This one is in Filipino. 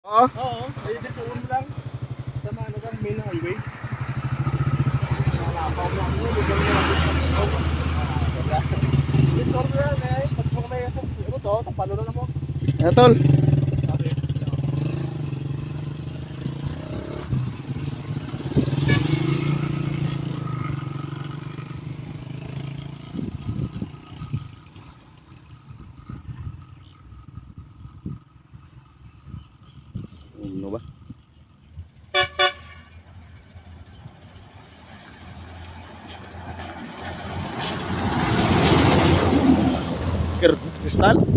Oo. Oo, ay dito mo lang. Sa ano kang main highway. Nakapaw na ako, lugar na ako. Dito na eh, pag mo may ano to, tapalo na mo. Tol. Sabi. Ano ba? Kristal?